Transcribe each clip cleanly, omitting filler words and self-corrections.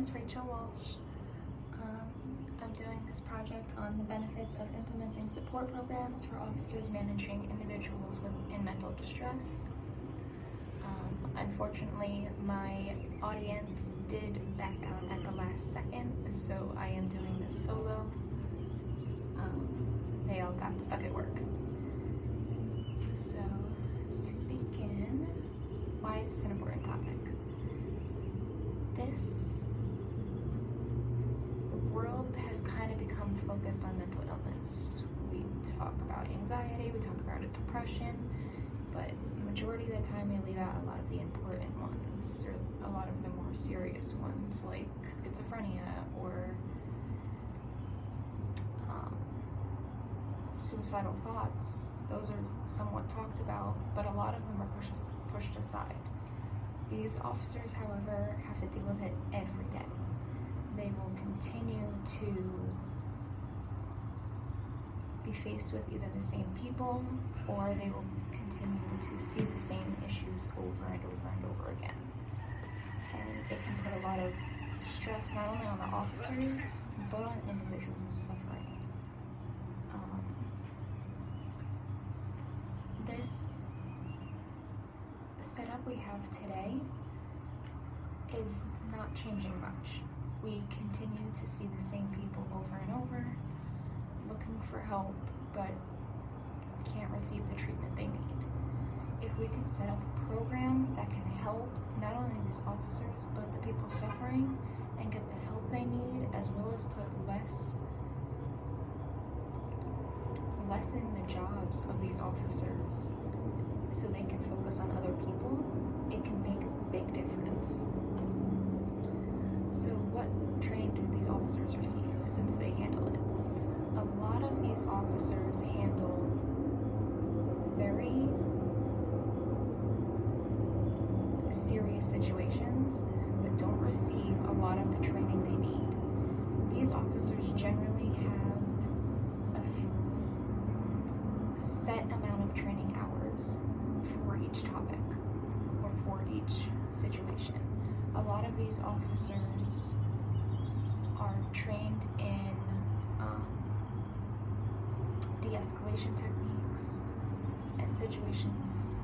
is Rachel Walsh. I'm doing this project on the benefits of implementing support programs for officers managing individuals in mental distress. Unfortunately, my audience did back out at the last second, so I am doing this solo. They all got stuck at work. So, to begin, why is this an important topic? This world has kind of become focused on mental illness. We talk about anxiety, we talk about depression, but the majority of the time we leave out a lot of the important ones, or a lot of the more serious ones, like schizophrenia or suicidal thoughts. Those are somewhat talked about, but a lot of them are pushed aside. These officers, however, have to deal with it every day. They will continue to be faced with either the same people, or they will continue to see the same issues over and over and over again. And it can put a lot of stress not only on the officers, but on individuals suffering. This setup we have today is not changing much. We continue to see the same people over and over, looking for help, but can't receive the treatment they need. If we can set up a program that can help not only these officers, but the people suffering, and get the help they need, as well as lessen the jobs of these officers so they can focus on other people, it can make a big difference. So what training do these officers receive since they handle it? A lot of these officers handle very serious situations, but don't receive a lot of the training they need. These officers generally have a set amount of training hours for each topic or for each situation. A lot of these officers are trained in de-escalation techniques and situations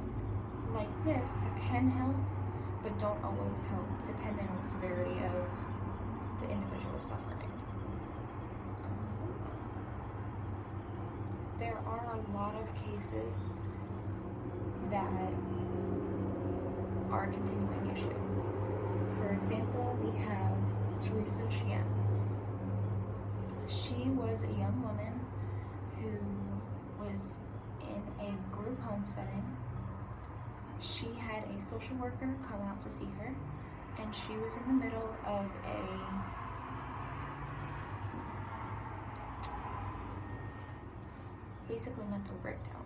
like this that can help, but don't always help, depending on the severity of the individual suffering. There are a lot of cases that are a continuing issue. For example, we have Teresa Sheehan. She was a young woman who was in a group home setting. She had a social worker come out to see her, and she was in the middle of a basically mental breakdown.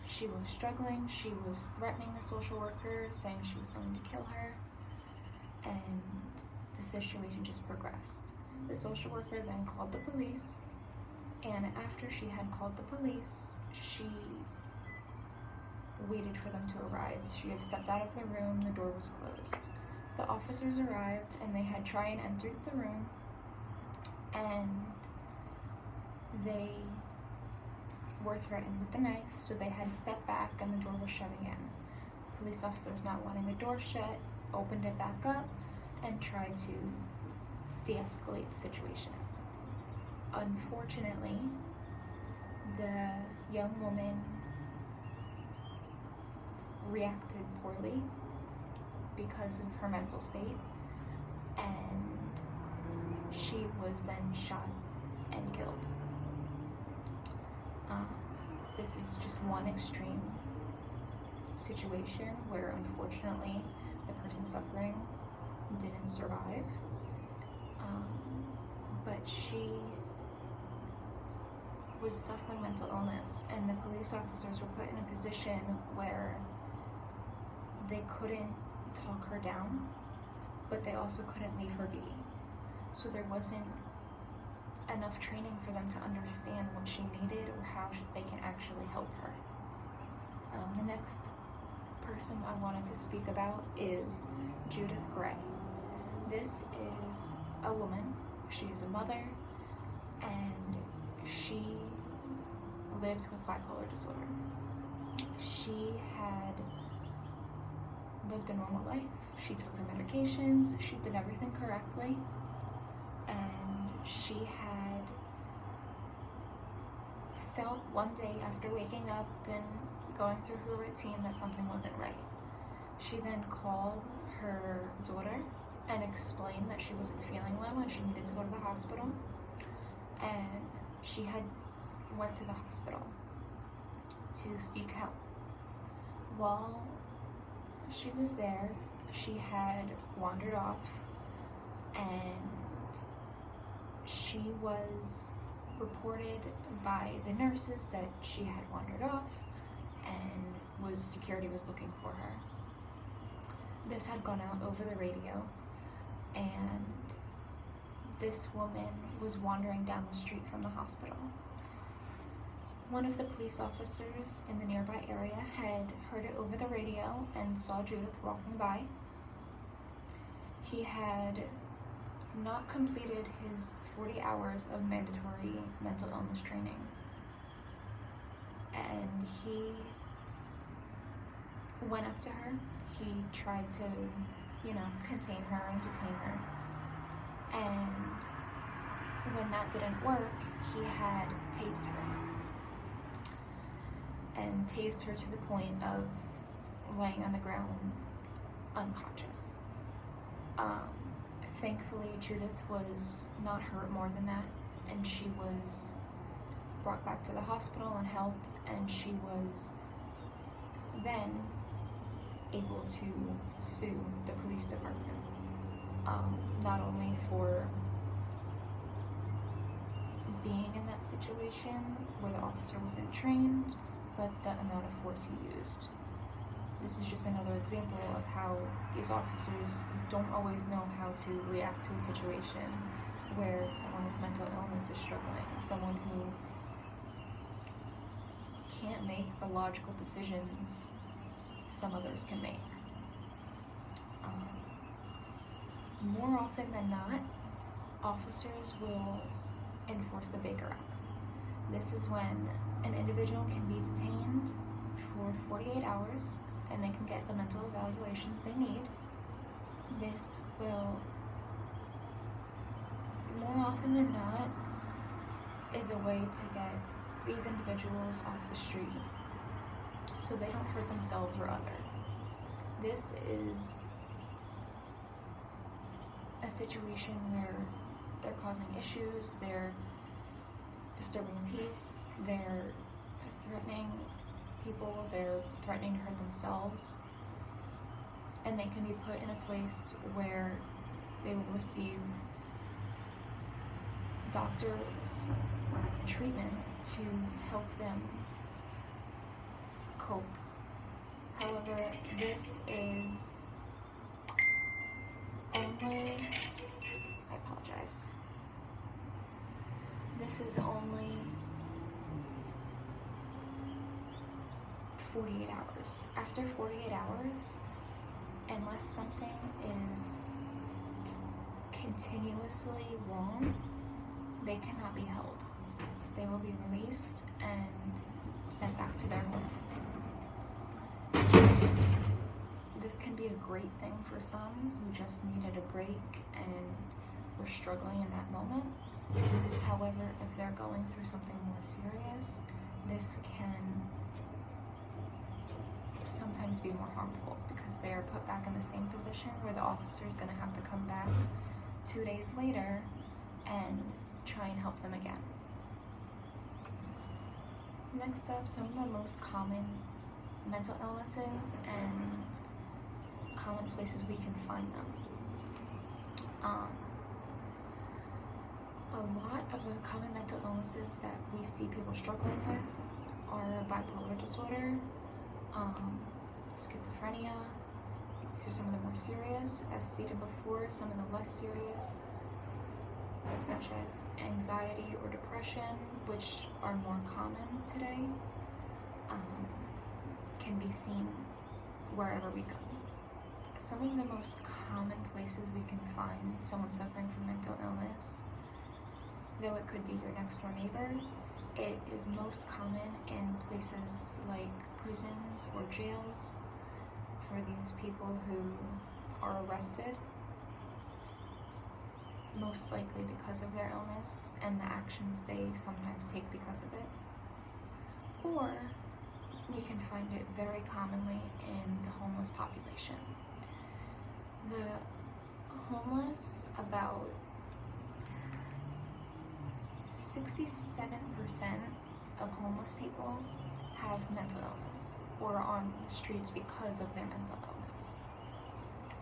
She was struggling, she was threatening the social worker, saying she was going to kill her, and the situation just progressed. The social worker then called the police, and after she had called the police, she waited for them to arrive. She had stepped out of the room, the door was closed. The officers arrived, and they had tried and entered the room, and they were threatened with the knife, so they had stepped back and the door was shutting in. Police officers, not wanting the door shut, opened it back up and tried to de-escalate the situation. Unfortunately, the young woman reacted poorly because of her mental state, and she was then shot and killed. This is just one extreme situation where, unfortunately, the person suffering didn't survive, but she was suffering mental illness, and the police officers were put in a position where they couldn't talk her down, but they also couldn't leave her be. So there wasn't enough training for them to understand what she needed or how they can actually help her. The next person I wanted to speak about is Judith Gray. This is a woman. She is a mother, and she lived with bipolar disorder. She had lived a normal life. She took her medications. She did everything correctly. And she had felt one day after waking up and going through her routine that something wasn't right. She then called her daughter and explained that she wasn't feeling well and she needed to go to the hospital. And she had went to the hospital to seek help. While she was there, she had wandered off, and she was reported by the nurses that she had wandered off, and security was looking for her. This had gone out over the radio, and this woman was wandering down the street from the hospital. One of the police officers in the nearby area had heard it over the radio and saw Judith walking by. He had not completed his 40 hours of mandatory mental illness training, and he went up to her. He tried to, contain her and detain her. And when that didn't work, he had tased her. And tased her to the point of laying on the ground unconscious. Thankfully, Judith was not hurt more than that, and she was brought back to the hospital and helped, and she was then able to sue the police department, not only for being in that situation where the officer wasn't trained, but the amount of force he used. This is just another example of how these officers don't always know how to react to a situation where someone with mental illness is struggling, someone who can't make the logical decisions some others can make. More often than not, officers will enforce the Baker Act. This is when an individual can be detained for 48 hours and they can get the mental evaluations they need. This will, more often than not, is a way to get these individuals off the street so they don't hurt themselves or others. This is a situation where they're causing issues, they're disturbing peace, they're threatening people, they're threatening to hurt themselves, and they can be put in a place where they will receive doctors' treatment to help them cope. However, this is only, I apologize, this is only 48 hours. After 48 hours, unless something is continuously wrong, they cannot be held. They will be released and sent back to their home. This can be a great thing for some who just needed a break and were struggling in that moment. However, if they're going through something more serious, this can sometimes be more harmful because they are put back in the same position where the officer is going to have to come back 2 days later and try and help them again. Next up, some of the most common mental illnesses and common places we can find them. A lot of the common mental illnesses that we see people struggling with are bipolar disorder, schizophrenia. These are some of the more serious. As stated before, some of the less serious, such as anxiety or depression, which are more common today, can be seen wherever we go. Some of the most common places places we can find someone suffering from mental illness. Though it could be your next door neighbor, it is most common in places like prisons or jails for these people who are arrested, most likely because of their illness and the actions they sometimes take because of it. Or we can find it very commonly in the homeless population. The homeless, about 67% of homeless people have mental illness or are on the streets because of their mental illness.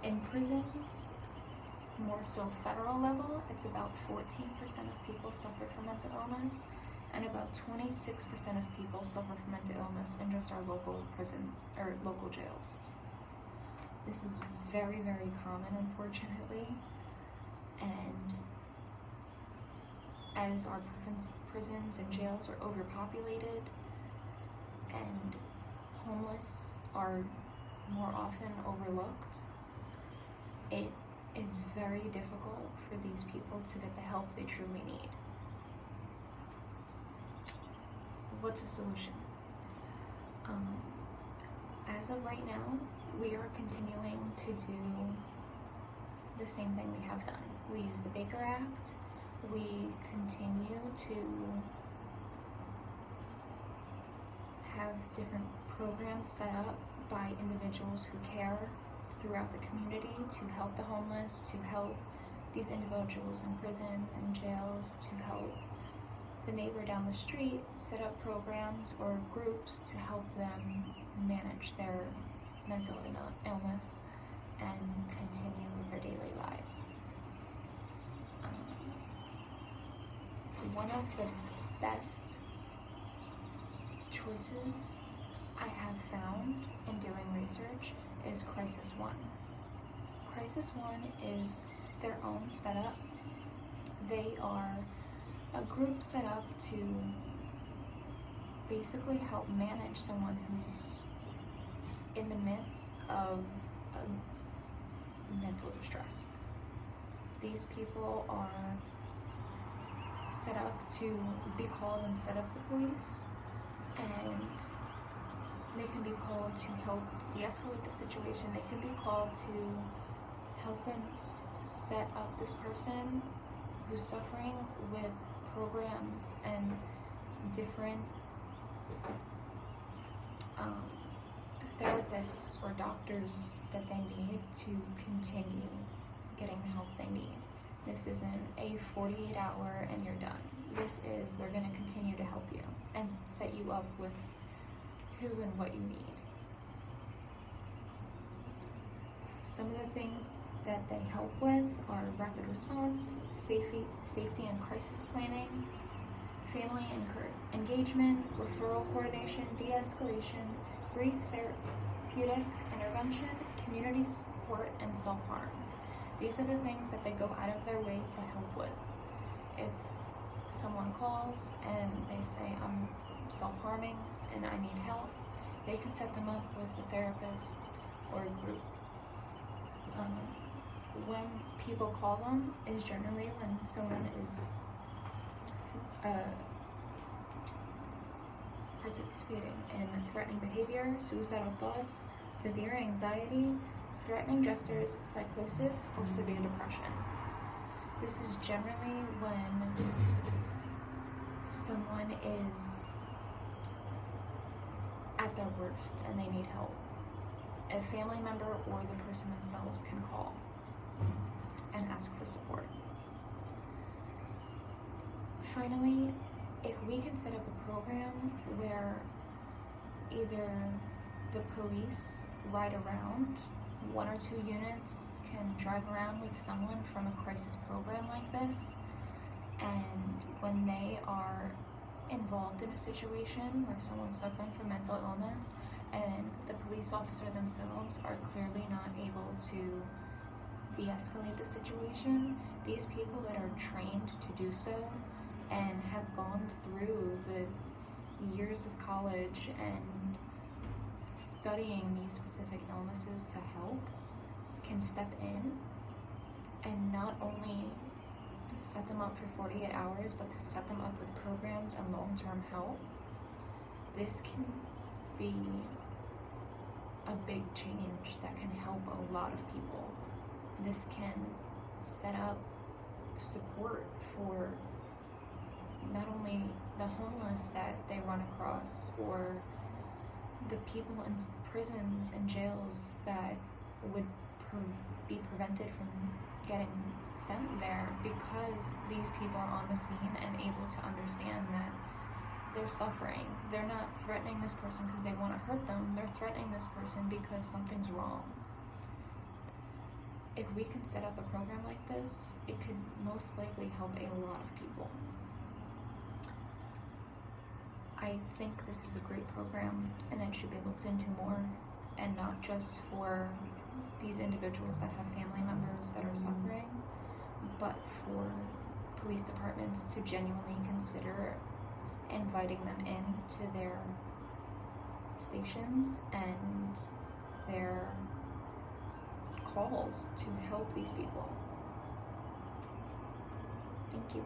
In prisons, more so federal level, it's about 14% of people suffer from mental illness, and about 26% of people suffer from mental illness in just our local prisons or local jails. This is very, very common, unfortunately, and as our prisons and jails are overpopulated and homeless are more often overlooked, it is very difficult for these people to get the help they truly need. What's a solution? As of right now, we are continuing to do the same thing we have done. We use the Baker Act. We continue to have different programs set up by individuals who care throughout the community to help the homeless, to help these individuals in prison and jails, to help the neighbor down the street set up programs or groups to help them manage their mental illness and continue with their daily lives. One of the best choices I have found in doing research is Crisis One. Crisis One is their own setup. They are a group set up to basically help manage someone who's in the midst of mental distress. These people are set up to be called instead of the police, and they can be called to help de-escalate the situation. They can be called to help them set up this person who's suffering with programs and different therapists or doctors that they need to continue getting the help they need. This isn't a 48-hour and you're done. This is, they're going to continue to help you and set you up with who and what you need. Some of the things that they help with are rapid response, safety and crisis planning, family engagement, referral coordination, de-escalation, brief therapeutic intervention, community support, and self-harm. These are the things that they go out of their way to help with. If someone calls and they say, I'm self-harming and I need help, they can set them up with a therapist or a group. When people call them is generally when someone is participating in threatening behavior, suicidal thoughts, severe anxiety, threatening gestures, psychosis, or severe depression. This is generally when someone is at their worst and they need help. A family member or the person themselves can call and ask for support. Finally, if we can set up a program where either the police ride around, 1 or 2 units can drive around with someone from a crisis program like this, and when they are involved in a situation where someone's suffering from mental illness and the police officer themselves are clearly not able to de-escalate the situation, these people that are trained to do so and have gone through the years of college and studying these specific illnesses to help can step in set them up for 48 hours, but to set them up with programs and long-term help, this can be a big change that can help a lot of people. This can set up support for not only the homeless that they run across, or the people in prisons and jails that would be prevented from getting sent there, because these people are on the scene and able to understand that they're suffering. They're not threatening this person because they want to hurt them. They're threatening this person because something's wrong. If we can set up a program like this, it could most likely help a lot of people. I think this is a great program, and it should be looked into more, and not just for these individuals that have family members that are suffering, but for police departments to genuinely consider inviting them into their stations and their calls to help these people. Thank you.